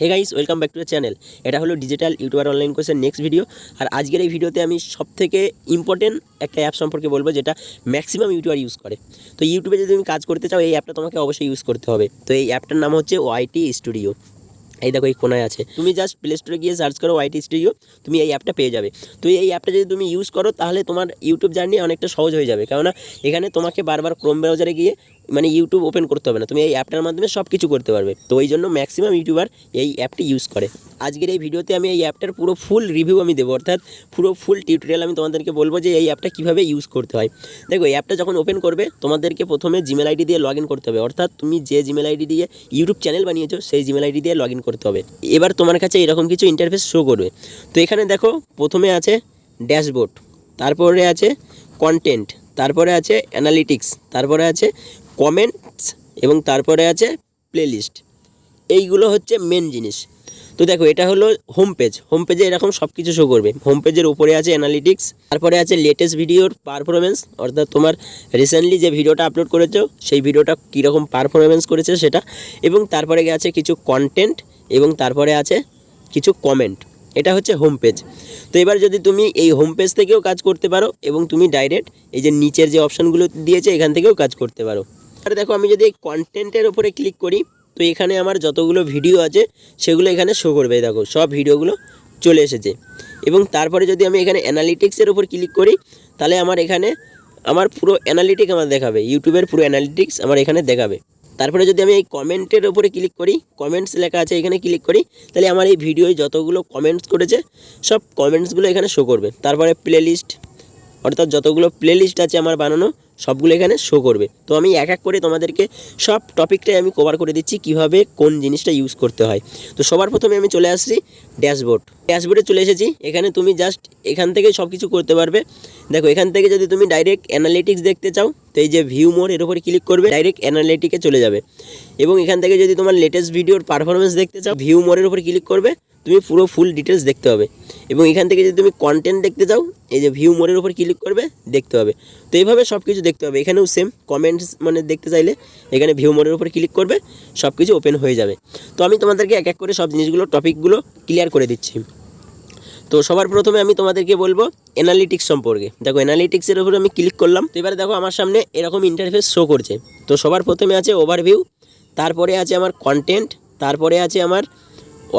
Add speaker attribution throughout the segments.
Speaker 1: Hey guys welcome back to the channel. এটা হলো digital YouTuber online কোর্সের next video. আর আজকের এই ভিডিওতে আমি সবথেকে ইম্পর্টেন্ট একটা অ্যাপ সম্পর্কে বলবো যেটা ম্যাক্সিমাম ইউটিউবার ইউজ করে। তো ইউটিউবে যদি তুমি কাজ করতে চাও এই অ্যাপটা তোমাকে অবশ্যই ইউজ করতে হবে। তো এই অ্যাপটার নাম হচ্ছে ওয়াইটি স্টুডিও। এই দেখো এই কোনায় আছে, তুমি জাস্ট প্লে স্টোরে গিয়ে সার্চ করো ওয়াইটি স্টুডিও, তুমি এই অ্যাপটা পেয়ে যাবে। তো এই অ্যাপটা যদি তুমি ইউজ করো তাহলে তোমার ইউটিউব জার্নি অনেকটা সহজ হয়ে যাবে, কেননা এখানে তোমাকে বারবার ক্রোম ব্রাউজারে গিয়ে মানে ইউটিউব ওপেন করতে হবে না, তুমি এই অ্যাপটার মাধ্যমে সব কিছু করতে পারবে। তো এই জন্য ম্যাক্সিমাম ইউটিউবার এই অ্যাপটি ইউজ করে। আজকের এই ভিডিওতে আমি এই অ্যাপটার পুরো ফুল রিভিউ আমি দেবো, অর্থাৎ পুরো ফুল টিউটোরিয়াল আমি তোমাদেরকে বলবো যে এই অ্যাপটা কীভাবে ইউজ করতে হয়। দেখো এই অ্যাপটা যখন ওপেন করবে তোমাদেরকে প্রথমে জিমেল আইডি দিয়ে লগ ইন করতে হবে, অর্থাৎ তুমি যে জিমেল আইডি দিয়ে ইউটিউব চ্যানেল বানিয়েছো সেই জিমেল আইডি দিয়ে লগ ইন করতে হবে। এবার তোমার কাছে এরকম কিছু ইন্টারফেস শো করবে। তো এখানে দেখো প্রথমে আছে ড্যাশবোর্ড, তারপরে আছে কন্টেন্ট, তারপরে আছে অ্যানালিটিক্স, তারপরে আছে কমেন্টস এবং তারপরে আছে প্লেলিস্ট। এইগুলো হচ্ছে মেন জিনিস। তো দেখো এটা হলো হোম পেজ, হোম পেজে এরকম সব কিছু শো করবে। হোম পেজের উপরে আছে অ্যানালিটিক্স, তারপরে আছে লেটেস্ট ভিডিওর পারফরমেন্স, অর্থাৎ তোমার রিসেন্টলি যে ভিডিওটা আপলোড করেছো সেই ভিডিওটা কীরকম পারফরমেন্স করেছে সেটা, এবং তারপরে আছে কিছু কন্টেন্ট এবং তারপরে আছে কিছু কমেন্ট। এটা হচ্ছে হোম পেজ। তো এবার যদি তুমি এই হোম পেজ থেকেও কাজ করতে পারো এবং তুমি ডাইরেক্ট এই যে নিচের যে অপশানগুলো দিয়েছে এখান থেকেও কাজ করতে পারো। আর দেখো আমি যদি এই কন্টেন্টের উপরে ক্লিক করি তো এখানে আমার যতগুলো ভিডিও আছে সেগুলো এখানে শো করবে। দেখো সব ভিডিওগুলো চলে এসেছে। এবং তারপরে যদি আমি এখানে অ্যানালিটিক্সের উপর ক্লিক করি তাহলে আমার এখানে আমার পুরো অ্যানালিটিক্স আমার দেখাবে, ইউটিউবের পুরো অ্যানালিটিক্স আমার এখানে দেখাবে। তারপরে যদি আমি এই কমেন্টের উপরে ক্লিক করি, কমেন্টস লেখা আছে এখানে ক্লিক করি, তাহলে আমার এই ভিডিওয় যতগুলো কমেন্টস করেছে সব কমেন্টসগুলো এখানে শো করবে। তারপরে প্লেলিস্ট, অর্থাৎ যতগুলো প্লেলিস্ট আছে আমার বানানো সবগুলো এখানে শো করবে। তো আমি এক এক করে তোমাদেরকে সব টপিকটাই আমি কভার করে দিচ্ছি কিভাবে কোন জিনিসটা ইউজ করতে হয়। তো সবার প্রথমে আমি চলে আসছি ড্যাশবোর্ড। ড্যাশবোর্ডে চলে এসেছি, এখানে তুমি জাস্ট এখান থেকে সব কিছু করতে পারবে। দেখো এখান থেকে যদি তুমি ডাইরেক্ট অ্যানালিটিক্স দেখতে চাও তো এই যে ভিউ মোর এর উপরে ক্লিক করবে, ডাইরেক্ট অ্যানালিটিকে চলে যাবে। এবং এখান থেকে যদি তোমার লেটেস্ট ভিডিওর পারফরমেন্স দেখতে চাও ভিউ মোরের উপরে ক্লিক করবে, তুমি পুরো ফুল ডিটেলস দেখতে হবে। এবং এখান থেকে যদি তুমি কন্টেন্ট দেখতে চাও এই যে ভিউ মোরের উপর ক্লিক করবে, দেখতে হবে। তো এইভাবে সব কিছু দেখতে হবে। এখানেও সেম কমেন্টস মানে দেখতে চাইলে এখানে ভিউ মোরের উপর ক্লিক করবে, সব কিছু ওপেন হয়ে যাবে। তো আমি তোমাদেরকে এক এক করে সব জিনিসগুলো টপিকগুলো ক্লিয়ার করে দিচ্ছি। তো সবার প্রথমে আমি তোমাদেরকে বলবো অ্যানালিটিক্স সম্পর্কে। দেখো অ্যানালিটিক্সের উপরে আমি ক্লিক করলাম, তো এবারে দেখো আমার সামনে এরকম ইন্টারফেস শো করছে। তো সবার প্রথমে আছে ওভারভিউ, তারপরে আছে আমার কন্টেন্ট, তারপরে আছে আমার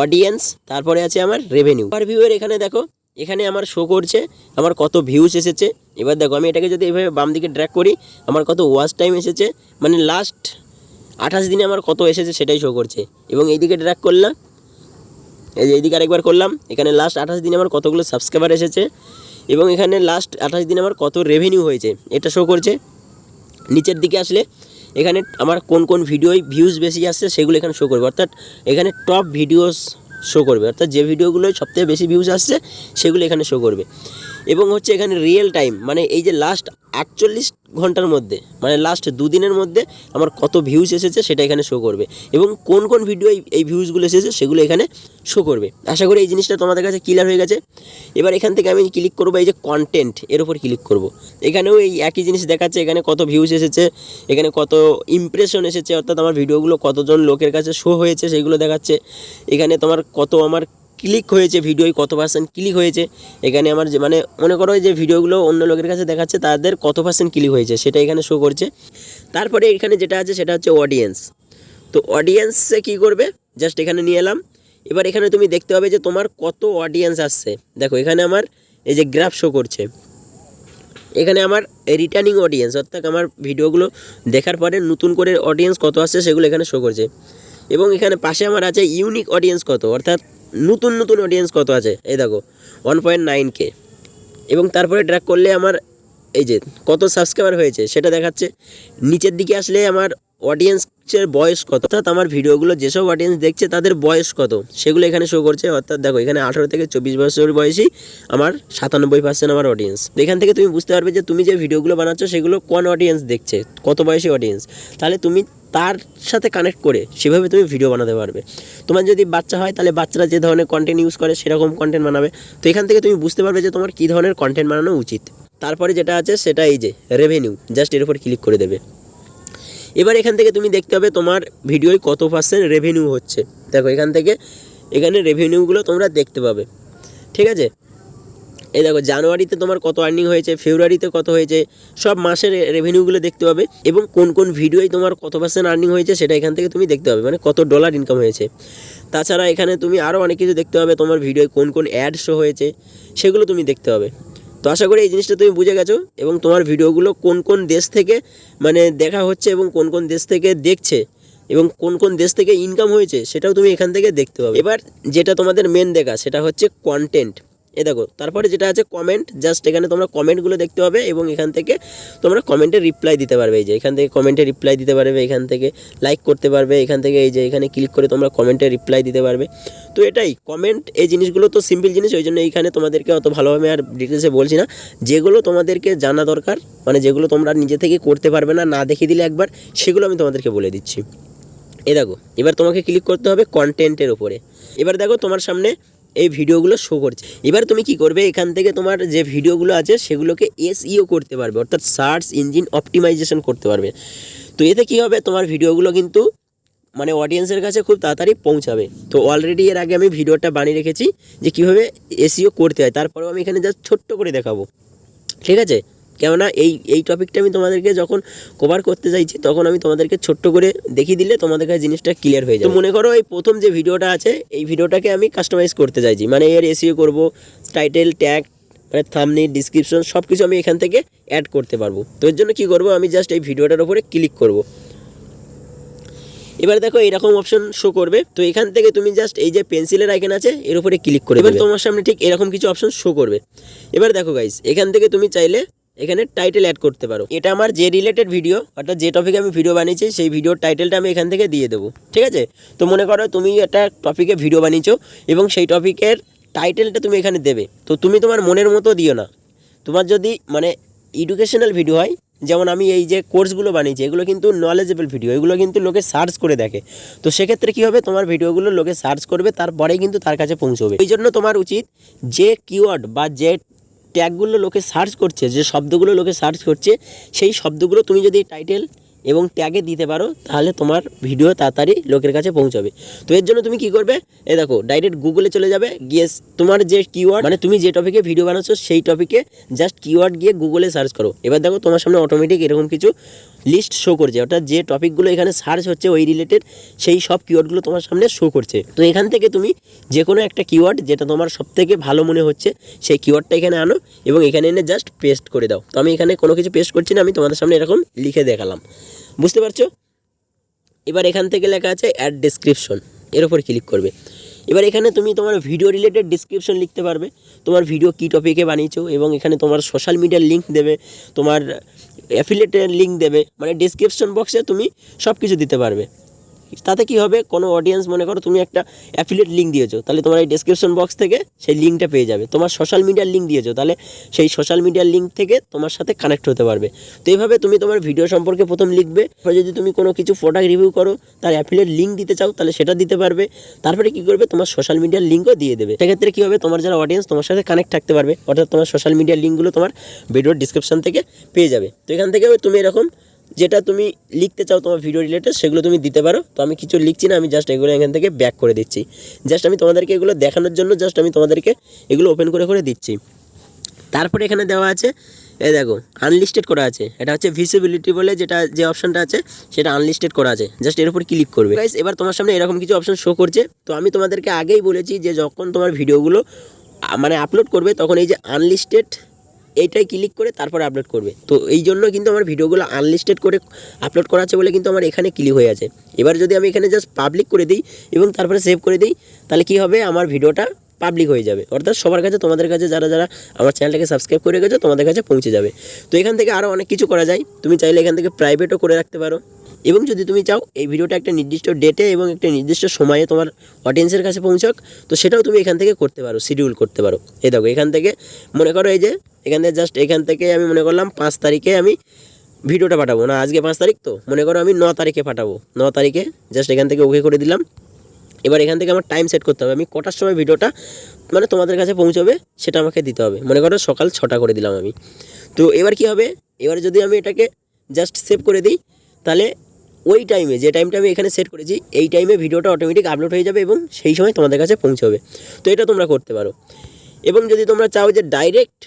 Speaker 1: অডিয়েন্স, তারপরে আছে আমার রেভিনিউ। ওভারভিউয়ের এখানে দেখো এখানে আমার শো করছে আমার কত ভিউজ এসেছে। এবার দেখো আমি এটাকে যদি এভাবে বাম দিকে ড্র্যাগ করি আমার কত ওয়াচ টাইম এসেছে, মানে লাস্ট 28 দিনে আমার কত এসেছে সেটাই শো করছে। এবং এইদিকে ড্র্যাগ করলাম, এই যে এইদিকে আরেকবার করলাম, এখানে লাস্ট 28 দিনে আমার কতগুলো সাবস্ক্রাইবার এসেছে এবং এখানে লাস্ট 28 দিনে আমার কত রেভিনিউ হয়েছে এটা শো করছে। নিচের দিকে আসলে এখানে আমার কোন কোন ভিডিওয় ভিউজ বেশি আসছে সেগুলো এখানে শো করবে, অর্থাৎ এখানে টপ ভিডিওস শো করবে, অর্থাৎ যে ভিডিওগুলো সবথেকে বেশি ভিউজ আসছে সেগুলো এখানে শো করবে। এবং হচ্ছে এখানে রিয়েল টাইম, মানে এই যে লাস্ট 48 ঘন্টার মধ্যে মানে লাস্ট 2 দিনের মধ্যে আমার কত ভিউজ এসেছে সেটা এখানে শো করবে এবং কোন কোন ভিডিও এই ভিউজগুলো এসেছে সেগুলো এখানে শো করবে। আশা করি এই জিনিসটা তোমাদের কাছে ক্লিয়ার হয়ে গেছে। এবার এখান থেকে আমি ক্লিক করবো এই যে কন্টেন্ট এর উপর ক্লিক করব। এখানেও এই একই জিনিস দেখাচ্ছে, এখানে কত ভিউজ এসেছে, এখানে কত ইমপ্রেশন এসেছে, অর্থাৎ আমার ভিডিওগুলো কতজন লোকের কাছে শো হয়েছে সেইগুলো দেখাচ্ছে। এখানে তোমার কত আমার ক্লিক হয়েছে, ভিডিওয় কত % ক্লিক হয়েছে, এখানে আমার যে মানে মনে করো যে ভিডিওগুলো অন্য লোকের কাছে দেখাচ্ছে তাদের কত % ক্লিক হয়েছে সেটা এখানে শো করছে। তারপরে এখানে যেটা আছে সেটা হচ্ছে অডিয়েন্স। তো অডিয়েন্সে কী করবে, জাস্ট এখানে নিয়ে এলাম। এবার এখানে তুমি দেখতে হবে যে তোমার কত অডিয়েন্স আসছে। দেখো এখানে আমার এই যে গ্রাফ শো করছে, এখানে আমার রিটার্নিং অডিয়েন্স, অর্থাৎ আমার ভিডিওগুলো দেখার পরে নতুন করে অডিয়েন্স কত আসছে সেগুলো এখানে শো করছে। এবং এখানে পাশে আমার আছে ইউনিক অডিয়েন্স কত, অর্থাৎ নতুন নতুন অডিয়েন্স কত আছে, এই দেখো 1.9K। এবং তারপরে ড্র্যাগ করলে আমার এই যে কত সাবস্ক্রাইবার হয়েছে সেটা দেখাচ্ছে। নিচের দিকে আসলে আমার অডিয়েন্সের বয়স কত, অর্থাৎ আমার ভিডিওগুলো যেসব অডিয়েন্স দেখছে তাদের বয়স কত সেগুলো এখানে শো করছে। অর্থাৎ দেখো এখানে 18 থেকে 24 বছর বয়সী আমার 97% আমার অডিয়েন্স। তো এখান থেকে তুমি বুঝতে পারবে যে তুমি যে ভিডিওগুলো বানাচ্ছ সেগুলো কোন অডিয়েন্স দেখছে, কত বয়সী অডিয়েন্স, তাহলে তুমি তার সাথে কানেক্ট করে সেভাবে তুমি ভিডিও বানাতে পারবে। তোমার যদি বাচ্চা হয় তাহলে বাচ্চারা যে ধরনের কন্টেন্ট ইউজ করে সেরকম কন্টেন্ট বানাবে। তো এখান থেকে তুমি বুঝতে পারবে যে তোমার কী ধরনের কন্টেন্ট বানানো উচিত। তারপরে যেটা আছে সেটা এই যে রেভিনিউ, জাস্ট এর উপর ক্লিক করে দেবে। এবার এখান থেকে তুমি দেখতে হবে তোমার ভিডিওয় কত % রেভিনিউ হচ্ছে। দেখো এখান থেকে এখানে রেভিনিউগুলো তোমরা দেখতে পাবে। ঠিক আছে, এই দেখো জানুয়ারিতে তোমার কত আর্নিং হয়েছে, ফেব্রুয়ারিতে কত হয়েছে, সব মাসের রেভিনিউগুলো দেখতে পাবে এবং কোন কোন ভিডিওয় তোমার কত % আর্নিং হয়েছে সেটা এখান থেকে তুমি দেখতে পাবে, মানে কত ডলার ইনকাম হয়েছে। তাছাড়া এখানে তুমি আরও অনেক কিছু দেখতে পাবে, তোমার ভিডিওয় কোন কোন অ্যাড শো হয়েছে সেগুলো তুমি দেখতে পাবে। তো আশা করি এই জিনিসটা তুমি বুঝে গেছো এবং তোমার ভিডিওগুলো কোন কোন দেশ থেকে মানে দেখা হচ্ছে এবং কোন কোন দেশ থেকে দেখছে এবং কোন কোন দেশ থেকে ইনকাম হয়েছে সেটাও তুমি এখান থেকে দেখতে পাবে। এবার যেটা তোমাদের মেন দেখা সেটা হচ্ছে কন্টেন্ট। দেখো তারপরে যেটা আছে কমেন্ট, জাস্ট এখানে তোমরা কমেন্টগুলো দেখতে পাবে এবং এখান থেকে তোমরা কমেন্টে রিপ্লাই দিতে পারবে। এই যে এখান থেকে কমেন্টে রিপ্লাই দিতে পারবে, এখান থেকে লাইক করতে পারবে, এখান থেকে এই যে এখানে ক্লিক করে তোমরা কমেন্টে রিপ্লাই দিতে পারবে। তো এটাই কমেন্ট, এই জিনিসগুলো তো সিম্পল জিনিস, ওই জন্য এইখানে তোমাদেরকে অত ভালোভাবে আর ডিটেলসে বলছি না। যেগুলো তোমাদেরকে জানা দরকার, মানে যেগুলো তোমরা নিজে থেকে করতে পারবে না, না দেখিয়ে দিলে একবার, সেগুলো আমি তোমাদেরকে বলে দিচ্ছি। দেখো এবার তোমাকে ক্লিক করতে হবে কন্টেন্টের উপরে। এবার দেখো তোমার সামনে এই ভিডিওগুলো শো করছে। এবার তুমি কি করবে, এখান থেকে তোমার যে ভিডিওগুলো আছে সেগুলোকে SEO করতে পারবে, অর্থাৎ সার্চ ইঞ্জিন অপটিমাইজেশন করতে পারবে। তো এতে কি হবে, তোমার ভিডিওগুলো কিন্তু মানে অডিয়েন্সের কাছে খুব তাড়াতাড়ি পৌঁছাবে। তো অলরেডি এর আগে আমি ভিডিওটা বানিয়ে রেখেছি যে কীভাবে SEO করতে হয়, তারপরেও আমি এখানে জাস্ট ছোট্ট করে দেখাবো। ঠিক আছে, কেননা এই টপিকটা আমি তোমাদেরকে যখন কভার করতে চাইছি তখন আমি তোমাদেরকে ছোট্ট করে দেখিয়ে দিলে তোমাদের কাছে জিনিসটা ক্লিয়ার হয়ে যাবে। তো মনে করো এই প্রথম যে ভিডিওটা আছে এই ভিডিওটাকে আমি কাস্টমাইজ করতে চাইছি, মানে এর SEO করব, টাইটেল, ট্যাগ, মানে থাম্বনেল, ডিসক্রিপশন সব কিছু আমি এখান থেকে অ্যাড করতে পারবো। তো এর জন্য কী করবো, আমি জাস্ট এই ভিডিওটার উপরে ক্লিক করব। এবার দেখো এরকম অপশন শো করবে। তো এখান থেকে তুমি জাস্ট এই যে পেন্সিলের আইকন আছে এর উপরে ক্লিক করে এবার তোমার সামনে ঠিক এরকম কিছু অপশন শো করবে। এবার দেখো গাইস, এখান থেকে তুমি চাইলে এখানে টাইটেল অ্যাড করতে পারো। এটা আমার যে রিলেটেড ভিডিও, অর্থাৎ যে টপিকে আমি ভিডিও বানিয়েছি সেই ভিডিওর টাইটেলটা আমি এখান থেকে দিয়ে দেবো। ঠিক আছে, তো মনে করো তুমি একটা টপিকে ভিডিও বানিয়েছো এবং সেই টপিকের টাইটেলটা তুমি এখানে দেবে। তো তুমি তোমার মনের মতো দিও না, তোমার যদি মানে এডুকেশনাল ভিডিও হয়, যেমন আমি এই যে কোর্সগুলো বানিয়েছি এগুলো কিন্তু নলেজেবল ভিডিও, এগুলো কিন্তু লোকে সার্চ করে দেখে। তো সেক্ষেত্রে কী হবে, তোমার ভিডিওগুলো লোকে সার্চ করবে, তারপরেই কিন্তু তার কাছে পৌঁছবে। এই জন্য তোমার উচিত যে কিওয়ার্ড বা যে ট্যাগগুলো লোকে সার্চ করছে, যে শব্দগুলো লোকে সার্চ করছে, সেই শব্দগুলো তুমি যদি টাইটেল এবং ট্যাগে দিতে পারো তাহলে তোমার ভিডিও তাড়াতাড়ি লোকের কাছে পৌঁছাবে। তো এর জন্য তুমি কি করবে, দেখো ডাইরেক্ট গুগলে চলে যাবে, গিয়ে তোমার যে কিওয়ার্ড মানে তুমি যে টপিকে ভিডিও বানাচ্ছ সেই টপিকে জাস্ট কিওয়ার্ড গিয়ে গুগলে সার্চ করো। এবার দেখো তোমার সামনে অটোমেটিক এরকম কিছু লিস্ট শো করছে, অর্থাৎ যে টপিকগুলো এখানে সার্চ হচ্ছে ওই রিলেটেড সেই সব কিওয়ার্ডগুলো তোমার সামনে শো করছে। তো এখান থেকে তুমি যে কোনো একটা কিওয়ার্ড যেটা তোমার সবথেকে ভালো মনে হচ্ছে সেই কিওয়ার্ডটা এখানে আনো এবং এখানে এনে জাস্ট পেস্ট করে দাও। তো আমি এখানে কোনো কিছু পেস্ট করছি না, আমি তোমাদের সামনে এরকম লিখে দেখালাম, বুঝতে পারছো? এবার এখান থেকে লেখা আছে অ্যাড ডেসক্রিপশন, এর উপর ক্লিক করবে। এবার এখানে তুমি তোমার ভিডিও রিলেটেড ডিসক্রিপশন লিখতে পারবে, তোমার ভিডিও কী টপিকে বানিয়েছো এবং এখানে তোমার সোশ্যাল মিডিয়ার লিঙ্ক দেবে, তোমার অ্যাফিলিয়েটের লিঙ্ক দেবে, মানে ডিসক্রিপশন বক্সে তুমি সব কিছু দিতে পারবে। তাতে কি হবে, কোনো অডিয়েন্স মনে করো তুমি একটা অ্যাফিলিয়েট লিঙ্ক দিয়েছো, তাহলে তোমার এই ডেসক্রিপশন বক্স থেকে সেই লিঙ্কটা পেয়ে যাবে। তোমার সোশ্যাল মিডিয়ার লিঙ্ক দিয়েছো, তাহলে সেই সোশ্যাল মিডিয়ার লিঙ্ক থেকে তোমার সাথে কানেক্ট হতে পারবে। তো এইভাবে তুমি তোমার ভিডিও সম্পর্কে প্রথম লিখবে, যদি তুমি কোনো কিছু প্রোডাক্ট রিভিউ করো তার অ্যাফিলিয়েট লিঙ্ক দিতে চাও তাহলে সেটা দিতে পারবে। তারপরে কি করবে, তোমার সোশ্যাল মিডিয়ার লিঙ্কও দিয়ে দেবে। সেক্ষেত্রে কী হবে, তোমার যারা অডিয়েন্স তোমার সাথে কানেক্ট থাকতে পারবে, অর্থাৎ তোমার সোশ্যাল মিডিয়ার লিঙ্কগুলো তোমার ভিডিওর ডিসক্রিপশন থেকে পেয়ে যাবে। তো এখান থেকে তুমি এরকম যেটা তুমি লিখতে চাও তোমার ভিডিও রিলেটেড সেগুলো তুমি দিতে পারো। তো আমি কিছু লিখছি না, আমি জাস্ট এগুলো এখান থেকে ব্যাক করে দিচ্ছি। জাস্ট আমি তোমাদেরকে এগুলো দেখানোর জন্য জাস্ট আমি তোমাদেরকে এগুলো ওপেন করে করে দিচ্ছি। তারপরে এখানে দেওয়া আছে, দেখো আনলিস্টেড করা আছে, এটা হচ্ছে ভিজিবিলিটি বলে যেটা যে অপশানটা আছে সেটা আনলিস্টেড করা আছে, জাস্ট এর উপর ক্লিক করবে। গাইস এবার তোমার সামনে এরকম কিছু অপশান শো করছে। তো আমি তোমাদেরকে আগেই বলেছি যে যখন তোমার ভিডিওগুলো মানে আপলোড করবে তখন এই যে আনলিস্টেড এইটাই ক্লিক করে তারপরে আপলোড করবে। তো এই জন্য কিন্তু আমার ভিডিওগুলো আনলিস্টেড করে আপলোড করা আছে বলে কিন্তু আমার এখানে ক্লিক হয়ে আছে। এবার যদি আমি এখানে জাস্ট পাবলিক করে দিই এবং তারপরে সেভ করে দিই তাহলে কি হবে, আমার ভিডিওটা পাবলিক হয়ে যাবে, অর্থাৎ সবার কাছে, তোমাদের কাছে যারা যারা আমার চ্যানেলটাকে সাবস্ক্রাইব করে গেছো তোমাদের কাছে পৌঁছে যাবে। তো এখান থেকে আরও অনেক কিছু করা যায়, তুমি চাইলে এখান থেকে প্রাইভেটও করে রাখতে পারো এবং যদি তুমি চাও এই ভিডিওটা একটা নির্দিষ্ট ডেটে এবং একটা নির্দিষ্ট সময়ে তোমার অডিয়েন্সের কাছে পৌঁছাক তো সেটাও তুমি এখান থেকে করতে পারো, শিডিউল করতে পারো। এই দেখো এখান থেকে মনে করো এই যে এখান থেকে জাস্ট এখান থেকে আমি মনে করলাম 5 তারিখে আমি ভিডিওটা পাঠাবো, না আজকে 5 তারিখ, তো মনে করো আমি 9 তারিখে পাঠাবো, 9 তারিখে জাস্ট এখান থেকে ওকে করে দিলাম। এবার এখান থেকে আমার টাইম সেট করতে হবে, আমি কটার সময় ভিডিওটা মানে তোমাদের কাছে পৌঁছবে সেটা আমাকে দিতে হবে। মনে করো সকাল 6টা করে দিলাম আমি। তো এবার কি হবে, এবার যদি আমি এটাকে জাস্ট সেভ করে দিই তাহলে ওই টাইমে যে টাইমটা আমি এখানে সেট করেছি এই টাইমে ভিডিওটা অটোমেটিক আপলোড হয়ে যাবে এবং সেই সময় তোমাদের কাছে পৌঁছবে। তো এটা তোমরা করতে পারো। এবং যদি তোমরা চাও যে ডাইরেক্ট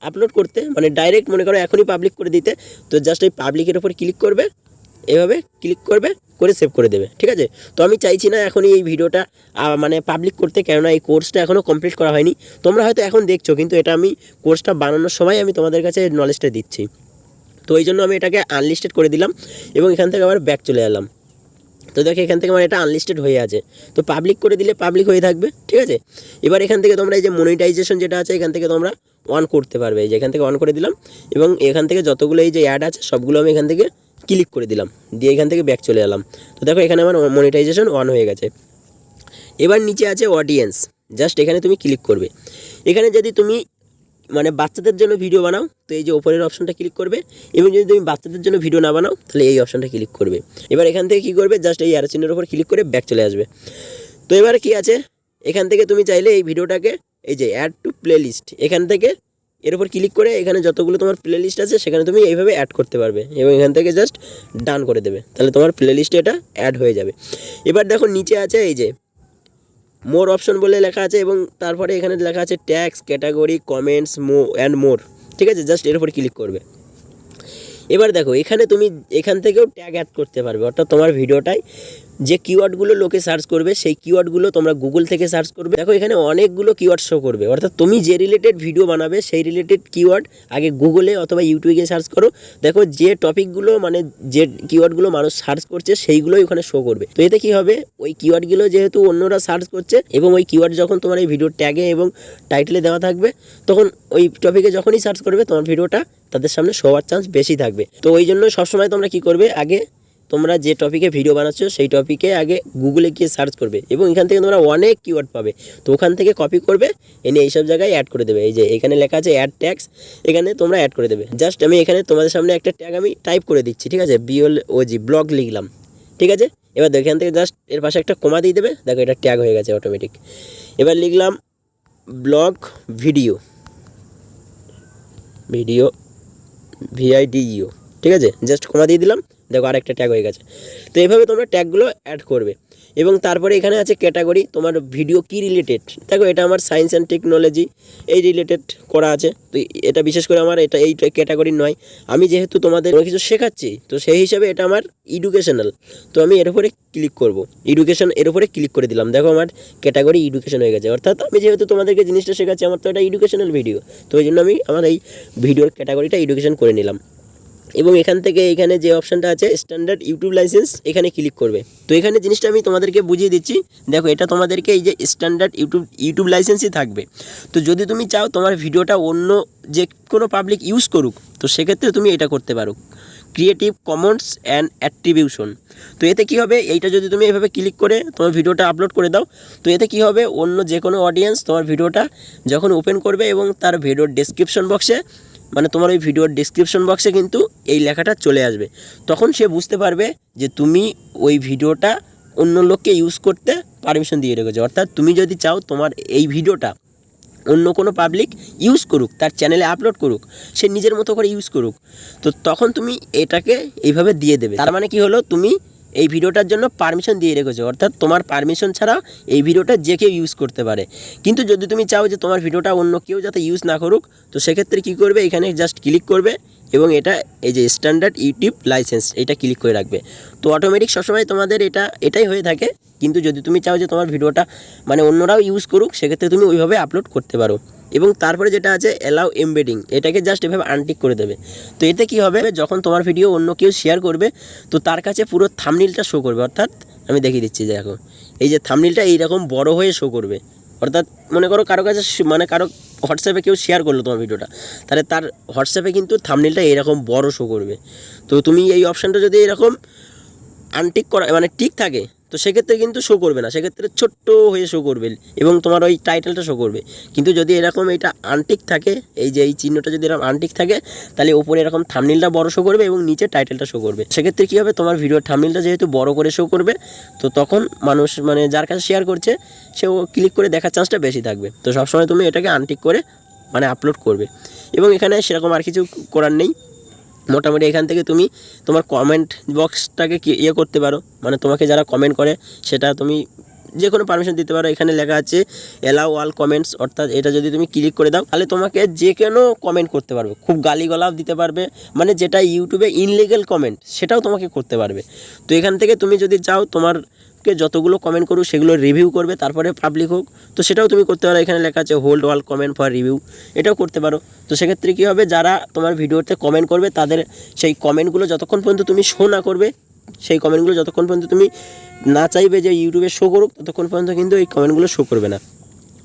Speaker 1: আপলোড করতে, মানে ডাইরেক্ট মনে করো এখনই পাবলিক করে দিতে, তো জাস্ট এই পাবলিকের ওপর ক্লিক করবে, এভাবে ক্লিক করবে, করে সেভ করে দেবে, ঠিক আছে। তো আমি চাইছি না এখনই এই ভিডিওটা মানে পাবলিক করতে, কেননা এই কোর্সটা এখনও কমপ্লিট করা হয়নি। তোমরা হয়তো এখন দেখছো, কিন্তু এটা আমি কোর্সটা বানানোর সময় আমি তোমাদের কাছে নলেজটা দিচ্ছি। তো এই জন্য আমি এটাকে আনলিস্টেড করে দিলাম এবং এখান থেকে আবার ব্যাক চলে এলাম। তো দেখো এখান থেকে আমার এটা আনলিস্টেড হয়ে আছে, তো পাবলিক করে দিলে পাবলিক হয়ে থাকবে, ঠিক আছে। এবার এখান থেকে তোমরা এই যে মনিটাইজেশন যেটা আছে এখান থেকে তোমরা অন করতে পারবে। এই যে এখান থেকে অন করে দিলাম এবং এখান থেকে যতগুলো এই যে অ্যাড আছে সবগুলো আমি এখান থেকে ক্লিক করে দিলাম, দিয়ে এখান থেকে ব্যাক চলে এলাম। তো দেখো এখানে আমার মনিটাইজেশন অন হয়ে গেছে। এবার নিচে আছে অডিয়েন্স, জাস্ট এখানে তুমি ক্লিক করবে। এখানে যদি তুমি মানে বাচ্চাদের জন্য ভিডিও বানাও তো এই যে ওপরের অপশনটা ক্লিক করবে, এবং যদি তুমি বাচ্চাদের জন্য ভিডিও না বানাও তাহলে এই অপশনটা ক্লিক করবে। এবার এখান থেকে কী করবে, জাস্ট এই অ্যারো চিহ্নের উপর ক্লিক করে ব্যাক চলে আসবে। তো এবার কি আছে, এখান থেকে তুমি চাইলে এই ভিডিওটাকে এই যে অ্যাড টু প্লেলিস্ট, এখান থেকে এর উপর ক্লিক করে এখানে যতগুলো তোমার প্লেলিস্ট আছে সেখানে তুমি এইভাবে অ্যাড করতে পারবে এবং এখান থেকে জাস্ট ডান করে দেবে, তাহলে তোমার প্লেলিস্টে এটা অ্যাড হয়ে যাবে। এবার দেখো নিচে আছে এই যে মোর অপশন বলে লেখা আছে এবং তারপরে এখানে লেখা আছে ট্যাক্স, ক্যাটাগরি, কমেন্টস, মোর, ঠিক আছে। জাস্ট এর উপর ক্লিক করবে। এবার দেখো এখানে তুমি এখান থেকেও ট্যাগ অ্যাড করতে পারবে, অর্থাৎ তোমার ভিডিওটায় যে কিওয়ার্ডগুলো লোকে সার্চ করবে সেই কিওয়ার্ডগুলো তোমরা গুগল থেকে সার্চ করবে। দেখো এখানে অনেকগুলো কিওয়ার্ড শো করবে, অর্থাৎ তুমি যে রিলেটেড ভিডিও বানাবে সেই রিলেটেড কিওয়ার্ড আগে গুগলে অথবা ইউটিউবে সার্চ করো। দেখো যে টপিকগুলো মানে যে কিওয়ার্ডগুলো মানুষ সার্চ করছে সেইগুলোই ওখানে শো করবে। তো এতে কি হবে, ওই কিওয়ার্ডগুলো যেহেতু অন্যরা সার্চ করছে এবং ওই কিওয়ার্ড যখন তোমার এই ভিডিওর ট্যাগে এবং টাইটেলে দেওয়া থাকবে তখন ওই টপিকে যখনই সার্চ করবে তোমার ভিডিওটা তাদের সামনে শো হওয়ার চান্স বেশি থাকবে। তো ওই জন্য সবসময় তোমরা কি করবে, আগে তোমরা যে টপিকে ভিডিও বানাচ্ছো সেই টপিকে আগে গুগলে গিয়ে সার্চ করবে এবং এখান থেকে তোমরা অনেক কিওয়ার্ড পাবে। তো ওখান থেকে কপি করবে, এনে এইসব জায়গায় অ্যাড করে দেবে। এই যে এখানে লেখা আছে অ্যাড ট্যাগস, এখানে তোমরা অ্যাড করে দেবে। জাস্ট আমি এখানে তোমাদের সামনে একটা ট্যাগ আমি টাইপ করে দিচ্ছি, ঠিক আছে, BLOG ব্লগ লিখলাম, ঠিক আছে। এবার দেখো এখান থেকে জাস্ট এর পাশে একটা কমা দিয়ে দেবে, দেখো এটা ট্যাগ হয়ে গেছে অটোমেটিক। এবার লিখলাম ব্লগ ভিডিও VIDEO, ঠিক আছে, জাস্ট কমা দিয়ে দিলাম, দেখো আরেকটা ট্যাগ হয়ে গেছে। তো এইভাবে তোমরা ট্যাগগুলো অ্যাড করবে। এবং তারপরে এখানে আছে ক্যাটাগরি, তোমার ভিডিও কি রিলেটেড। দেখো এটা আমার সায়েন্স অ্যান্ড টেকনোলজি এই রিলেটেড করা আছে, তো এটা বিশেষ করে আমার এটা এই ক্যাটাগরি নয়। আমি যেহেতু তোমাদের কিছু শেখাচ্ছি তো সেই হিসাবে এটা আমার এডুকেশনাল, তো আমি এর উপরে ক্লিক করব, এডুকেশন এর উপরে ক্লিক করে দিলাম। দেখো আমার ক্যাটাগরি এডুকেশন হয়ে গেছে, অর্থাৎ আমি যেহেতু তোমাদেরকে জিনিসটা শেখাচ্ছি আমার তো এটা এডুকেশনাল ভিডিও, তো ওই জন্য আমি আমার এই ভিডিওর ক্যাটাগরিটা এডুকেশন করে নিলাম। এবং এখান থেকে এখানে যে অপশানটা আছে স্ট্যান্ডার্ড ইউটিউব লাইসেন্স, এখানে ক্লিক করবে। তো এখানে জিনিসটা আমি তোমাদেরকে বুঝিয়ে দিচ্ছি। দেখো এটা তোমাদেরকে এই যে স্ট্যান্ডার্ড ইউটিউব লাইসেন্সই থাকবে। তো যদি তুমি চাও তোমার ভিডিওটা অন্য যে কোনো পাবলিক ইউজ করুক তো সেক্ষেত্রে তুমি এটা করতে পারো, ক্রিয়েটিভ কমন্স অ্যান্ড অ্যাট্রিবিউশন। তো এতে কী হবে, এইটা যদি তুমি এভাবে ক্লিক করে তোমার ভিডিওটা আপলোড করে দাও তো এতে কী হবে, অন্য যে কোনো অডিয়েন্স তোমার ভিডিওটা যখন ওপেন করবে এবং তার ভিডিওর ডেসক্রিপশন বক্সে মানে তোমার ওই ভিডিওর ডেসক্রিপশন বক্সে কিন্তু এই লেখাটা চলে আসবে, তখন সে বুঝতে পারবে যে তুমি ওই ভিডিওটা অন্য লোককে ইউজ করতে পারমিশন দিয়ে রেখেছো। অর্থাৎ তুমি যদি চাও তোমার এই ভিডিওটা অন্য কোনো পাবলিক ইউজ করুক, তার চ্যানেলে আপলোড করুক, সে নিজের মতো করে ইউজ করুক, তো তখন তুমি এটাকে এইভাবে দিয়ে দেবে। তার মানে কি হলো, তুমি এই ভিডিওটার জন্য পারমিশন দিয়ে রেখেছো, অর্থাৎ তোমার পারমিশন ছাড়া এই ভিডিওটা যে কেউ ইউজ করতে পারে। কিন্তু যদি তুমি চাও যে তোমার ভিডিওটা অন্য কেউ যাতে ইউজ না করুক তো সেক্ষেত্রে কী করবে, এখানে জাস্ট ক্লিক করবে এবং এটা এই যে স্ট্যান্ডার্ড ইউটিউব লাইসেন্স এটা ক্লিক করে রাখবে। তো অটোমেটিক সবসময় তোমাদের এটাই হয়ে থাকে। কিন্তু যদি তুমি চাও যে তোমার ভিডিওটা মানে অন্যরাও ইউজ করুক সেক্ষেত্রে তুমি ওইভাবে আপলোড করতে পারো। এবং তারপরে যেটা আছে অ্যালাউ এমবেডিং, এটাকে জাস্ট এভাবে আনটিক করে দেবে। তো এতে কি হবে, যখন তোমার ভিডিও অন্য কেউ শেয়ার করবে তো তার কাছে পুরো থাম্বনেইলটা শো করবে। অর্থাৎ আমি দেখিয়ে দিচ্ছি, দেখো এই যে থাম্বনেইলটা এইরকম বড় হয়ে শো করবে। অর্থাৎ মনে করো কারো কাছে মানে কারো হোয়াটসঅ্যাপে কেউ শেয়ার করলো তোমার ভিডিওটা, তাহলে তার হোয়াটসঅ্যাপে কিন্তু থাম্বনেইলটা এরকম বড় শো করবে। তো তুমি এই অপশানটা যদি এরকম আনটিক করা মানে টিক থাকে তো সেক্ষেত্রে কিন্তু শো করবে না, সেক্ষেত্রে ছোট্ট হয়ে শো করবে এবং তোমার ওই টাইটেলটা শো করবে। কিন্তু যদি এরকম এটা আনটিক থাকে, এই যে এই চিহ্নটা যদি এরকম আনটিক থাকে তাহলে উপরে এরকম থাম্বনেইলটা বড় শো করবে এবং নিচে টাইটেলটা শো করবে। সেক্ষেত্রে কী হবে, তোমার ভিডিওর থাম্বনেইলটা যেহেতু বড় করে শো করবে তো তখন মানুষ মানে যার কাছে শেয়ার করছে সেও ক্লিক করে দেখার চান্সটা বেশি থাকবে। তো সবসময় তুমি এটাকে আনটিক করে মানে আপলোড করবে। এবং এখানে সেরকম আর কিছু করার নেই। মোটামুটি এখান থেকে তুমি তোমার কমেন্ট বক্সটাকে ইয়ে করতে পারো, মানে তোমাকে যারা কমেন্ট করে সেটা তুমি যে কোনো পারমিশন দিতে পারো। এখানে লেখা আছে অ্যালাউ অল কমেন্টস, অর্থাৎ এটা যদি তুমি ক্লিক করে দাও তাহলে তোমাকে যে কোনো কমেন্ট করতে পারবে, খুব গালিগালাজ দিতে পারবে, মানে যেটা ইউটিউবে ইনলিগাল কমেন্ট সেটাও তোমাকে করতে পারবে। তো এখান থেকে তুমি যদি চাও তোমারকে যতগুলো কমেন্ট করুক সেগুলো রিভিউ করবে, তারপরে পাবলিক হোক, তো সেটাও তুমি করতে পারো। এখানে লেখা আছে hold all comment for review, এটাও করতে পারো। তো সেক্ষেত্রে কী হবে, যারা তোমার ভিডিওতে কমেন্ট করবে তাদের সেই কমেন্টগুলো যতক্ষণ পর্যন্ত তুমি শো না করবে, সেই কমেন্টগুলো যতক্ষণ পর্যন্ত তুমি না চাইবে যে ইউটিউবে শো করুক, ততক্ষণ পর্যন্ত কিন্তু এই কমেন্টগুলো শো করবে না।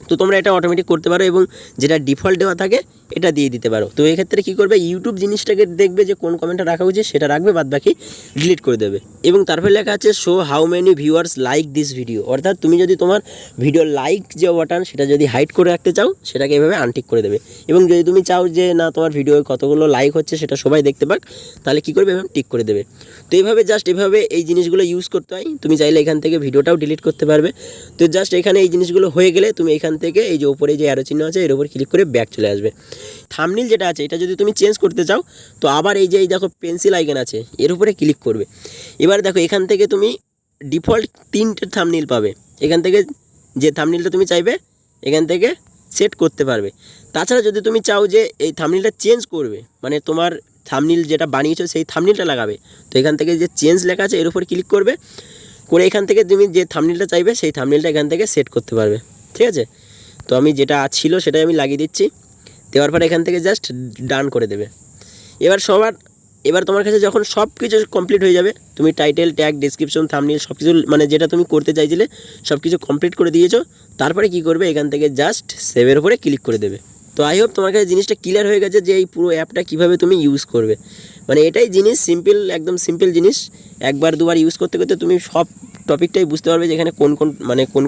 Speaker 1: তো তোমরা এটা অটোমেটিক করতে পারো এবং যেটা ডিফল্ট দেওয়া থাকে এটা দিয়ে দিতে পারো। তো এই ক্ষেত্রে কী করবে, ইউটিউব জিনিসটাকে দেখবে যে কোন কমেন্টটা রাখা উচিত সেটা রাখবে, বাদ বাকি ডিলিট করে দেবে। এবং তারপরে লেখা আছে show how many viewers like this video, অর্থাৎ তুমি যদি তোমার ভিডিও লাইক যে বাটন সেটা যদি হাইড করে রাখতে চাও সেটাকে এভাবে আনটিক করে দেবে। এবং যদি তুমি চাও যে না তোমার ভিডিও কতগুলো লাইক হচ্ছে সেটা সবাই দেখতে পাক, তাহলে কী করবে, এভাবে টিক করে দেবে। তো এইভাবে জাস্ট এভাবে এই জিনিসগুলো ইউজ করতে হয়। তুমি চাইলে এখান থেকে ভিডিওটাও ডিলিট করতে পারবে। তো জাস্ট এখানে এই জিনিসগুলো হয়ে গেলে তুমি এখান থেকে এই যে উপরে যে অ্যারো চিহ্ন আছে এর উপর ক্লিক করে ব্যাক চলে আসবে। থাম্বনেল যেটা আছে এটা যদি তুমি চেঞ্জ করতে চাও তো আবার এই যে এই দেখো পেন্সিল আইকন আছে এর উপরে ক্লিক করবে। এবার দেখো এখান থেকে তুমি ডিফল্ট 3টে থাম্বনেল পাবে, এখান থেকে যে থাম্বনেলটা তুমি চাইবে এখান থেকে সেট করতে পারবে। তাছাড়া যদি তুমি চাও যে এই থাম্বনেলটা চেঞ্জ করবে, মানে তোমার থাম্বনেল যেটা বানিয়েছো সেই থাম্বনেলটা লাগাবে, তো এখান থেকে যে চেঞ্জ লেখা আছে এর উপর ক্লিক করবে, করে এখান থেকে তুমি যে থাম্বনেলটা চাইবে সেই থাম্বনেলটা এখান থেকে সেট করতে পারবে। ঠিক আছে, তো আমি যেটা ছিল সেটাই আমি লাগিয়ে দিচ্ছি। দেওয়ার পরে এখান থেকে জাস্ট ডান করে দেবে। এবার তোমার কাছে যখন সব কিছু কমপ্লিট হয়ে যাবে, তুমি টাইটেল, ট্যাগ, ডেসক্রিপশন, থাম্বনেল সব কিছু মানে যেটা তুমি করতে চাইছিলে সব কিছু কমপ্লিট করে দিয়েছো, তারপরে কি করবে, এখান থেকে জাস্ট সেভের উপরে ক্লিক করে দেবে। তো আই হোপ তোমার কাছে জিনিসটা ক্লিয়ার হয়ে গেছে যে এই পুরো অ্যাপটা কীভাবে তুমি ইউজ করবে। মানে এটাই জিনিস, সিম্পল, একদম সিম্পল জিনিস। একবার দুবার ইউজ করতে করতে তুমি সব টপিকটাই বুঝতে পারবে যে এখানে কোন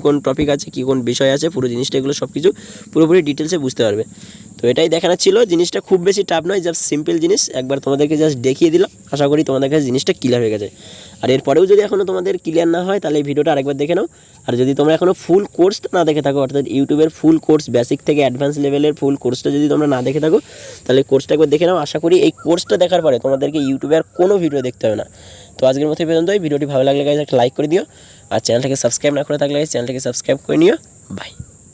Speaker 1: কোন টপিক আছে, কী কোন বিষয় আছে, পুরো জিনিসটা এগুলো সব কিছু পুরোপুরি ডিটেলসে বুঝতে পারবে। তো এটাই দেখানো ছিল, জিনিসটা খুব বেশি টাফ নয়, জাস্ট সিম্পল জিনিস। একবার তোমাদেরকে জাস্ট দেখিয়ে দিলাম, আশা করি তোমাদের কাছে জিনিসটা ক্লিয়ার হয়ে গেছে। আর এরপরেও যদি এখনও তোমাদের ক্লিয়ার না হয় তাহলে এই ভিডিওটা আরেকবার দেখে নাও। আর যদি তোমরা এখনও ফুল কোর্সটা না দেখে থাকো, অর্থাৎ ইউটিউবের ফুল কোর্স বেসিক থেকে অ্যাডভান্স লেভেলের ফুল কোর্সটা যদি তোমরা না দেখে থাকো তাহলে কোর্সটা একবার দেখে নাও। আশা করি এই কোর্সটা দেখার পরে তোমাদেরকে ইউটিউবে আর কোনো ভিডিও দেখতে হবে না। তো আজকের মতো পর্যন্ত, এই ভিডিওটি ভালো লাগলে গাইজ একটা লাইক করে দিও, আর চ্যানেলটাকে সাবস্ক্রাইব না করে থাকলে চ্যানেলটাকে সাবস্ক্রাইব করে নিও। বাই।